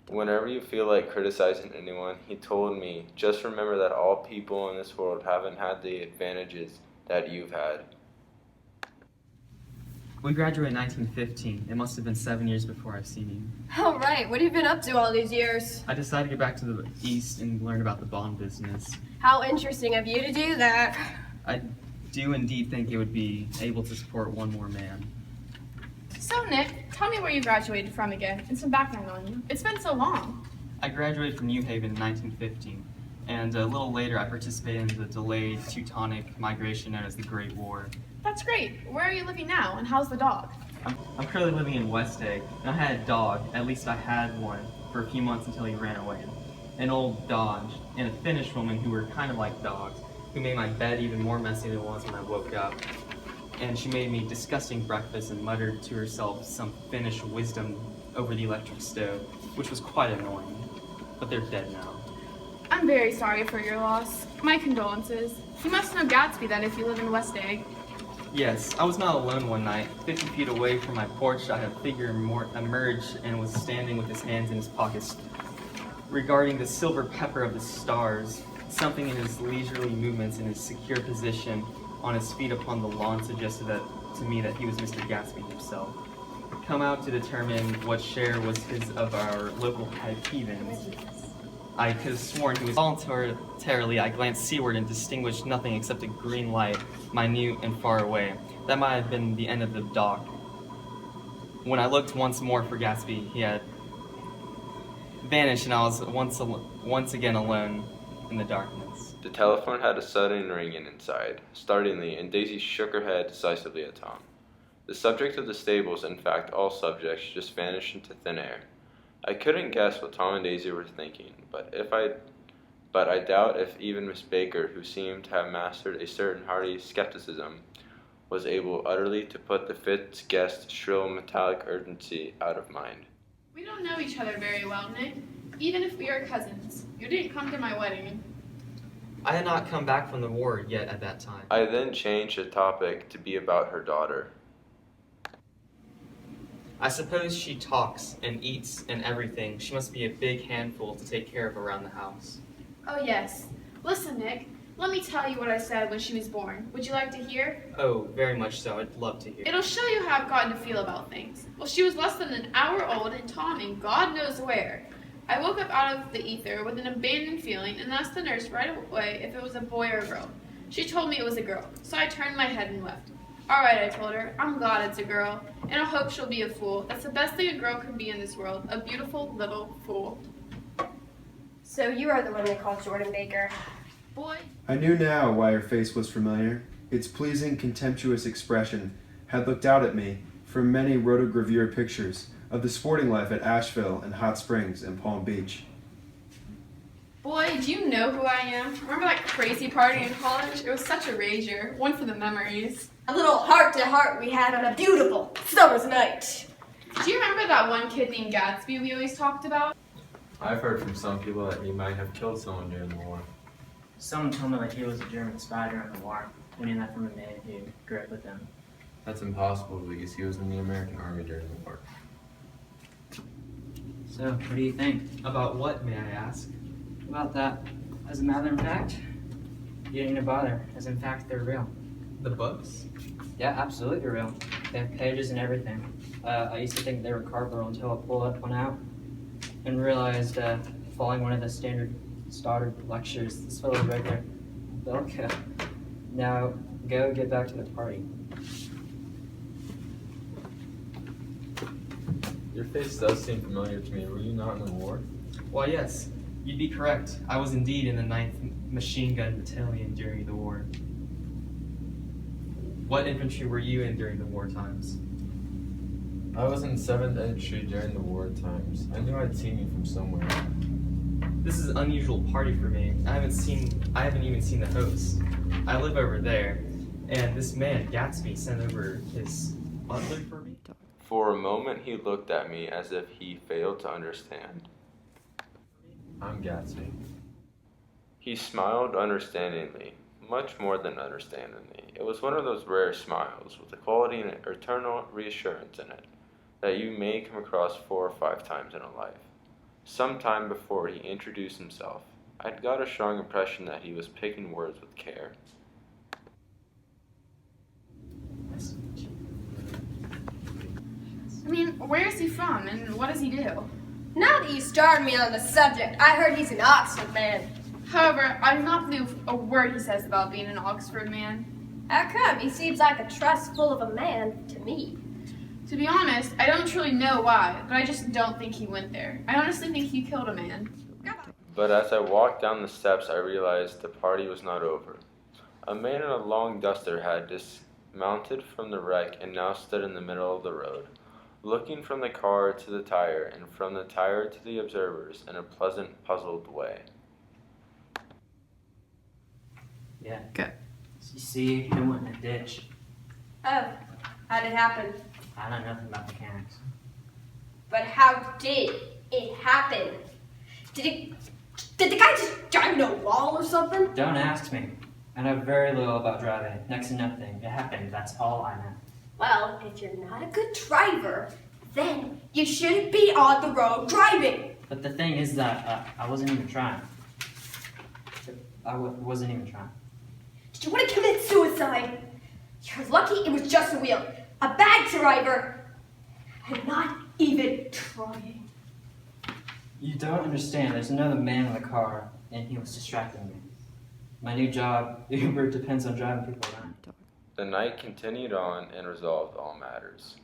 Whenever you feel like criticizing anyone, he told me, just remember that all people in this world haven't had the advantages that you've had. We graduated in 1915. It must have been 7 years before I've seen you. All right, what have you been up to all these years? I decided to get back to the East and learn about the bond business. How interesting of you to do that. I do indeed think it would be able to support one more man. So, Nick, tell me where you graduated from again and some background on you. It's been so long. I graduated from New Haven in 1915, and a little later I participated in the delayed Teutonic migration known as the Great War. That's great. Where are you living now, and how's the dog? I'm currently living in West Egg, and I had a dog, at least I had one, for a few months until he ran away. An old Dodge, and a Finnish woman who were kind of like dogs, who made my bed even more messy than it was when I woke up. And she made me disgusting breakfast and muttered to herself some Finnish wisdom over the electric stove, which was quite annoying. But they're dead now. I'm very sorry for your loss. My condolences. You must know Gatsby then if you live in West Egg. Yes, I was not alone one night. 50 feet away from my porch, I had a figure emerge and was standing with his hands in his pockets, regarding the silver pepper of the stars. Something in his leisurely movements and his secure position on his feet upon the lawn suggested to me that he was Mr. Gatsby himself. Come out to determine what share was his of our local heathens. I could have sworn he was voluntarily. I glanced seaward and distinguished nothing except a green light, minute and far away. That might have been the end of the dock. When I looked once more for Gatsby, he had vanished, and I was once again alone in the darkness. The telephone had a sudden ringing inside, startlingly, and Daisy shook her head decisively at Tom. The subject of the stables, in fact all subjects, just vanished into thin air. I couldn't guess what Tom and Daisy were thinking, but I doubt if even Miss Baker, who seemed to have mastered a certain hearty skepticism, was able utterly to put the fifth guest's shrill metallic urgency out of mind. We don't know each other very well, Nick. Even if we are cousins. You didn't come to my wedding. I had not come back from the war yet at that time. I then changed the topic to be about her daughter. I suppose she talks and eats and everything. She must be a big handful to take care of around the house. Oh, yes. Listen, Nick. Let me tell you what I said when she was born. Would you like to hear? Oh, very much so. I'd love to hear. It'll show you how I've gotten to feel about things. Well, she was less than an hour old and Tommy, God knows where. I woke up out of the ether with an abandoned feeling and asked the nurse right away if it was a boy or a girl. She told me it was a girl, so I turned my head and left. All right, I told her, I'm glad it's a girl, and I hope she'll be a fool. That's the best thing a girl can be in this world, a beautiful little fool. So you are the one they call Jordan Baker. Boy. I knew now why her face was familiar. Its pleasing, contemptuous expression had looked out at me from many rotogravure pictures of the sporting life at Asheville and Hot Springs and Palm Beach. Boy, do you know who I am? Remember that crazy party in college? It was such a rager. One for the memories. A little heart-to-heart we had on a beautiful summer's night. Do you remember that one kid named Gatsby we always talked about? I've heard from some people that he might have killed someone during the war. Someone told me that he was a German spy during the war. I knew that from a man who grew up with them. That's impossible because he was in the American Army during the war. So, what do you think About what, may I ask? about that? As a matter of fact, you don't need to bother, as in fact they're real. The books? Yeah, absolutely real. They have pages and everything. I used to think they were cardboard until I pulled up one out and realized, following one of the standard Stoddard lectures, this fellow's right there. Belka. Now, go get back to the party. Your face does seem familiar to me. Were you not in the war? Why, yes. You'd be correct. I was indeed in the 9th Machine Gun Battalion during the war. What infantry were you in during the war times? I was in 7th Infantry during the war times. I knew I'd seen you from somewhere. This is an unusual party for me. I haven't even seen the host. I live over there, and this man, Gatsby, sent over his butler for me. For a moment he looked at me as if he failed to understand. I'm Gatsby. He smiled understandingly, much more than understandingly. It was one of those rare smiles, with a quality and eternal reassurance in it. that you may come across 4 or 5 times in a life. Some time before he introduced himself, I'd got a strong impression that he was picking words with care. I mean, where is he from and what does he do? Now that you started me on the subject, I heard he's an Oxford man. However, I do not believe a word he says about being an Oxford man. How come? He seems like a trustful of a man to me. To be honest, I don't truly know why, but I just don't think he went there. I honestly think he killed a man. But as I walked down the steps, I realized the party was not over. A man in a long duster had dismounted from the wreck and now stood in the middle of the road, looking from the car to the tire and from the tire to the observers in a pleasant, puzzled way. Yeah. Good. You see, he went in a ditch. Oh, how did it happen? I know nothing about mechanics. But how did it happen? Did the guy just drive into a wall or something? Don't ask me. I know very little about driving. Next to nothing. It happened. That's all I know. Well, if you're not a good driver, then you shouldn't be on the road driving. But the thing is that I wasn't even trying. Wasn't even trying. Did you want to commit suicide? You're lucky it was just a wheel. A bad driver. And not even trying. You don't understand. There's another man in the car, and he was distracting me. My new job, Uber, depends on driving people around. The night continued on and resolved all matters.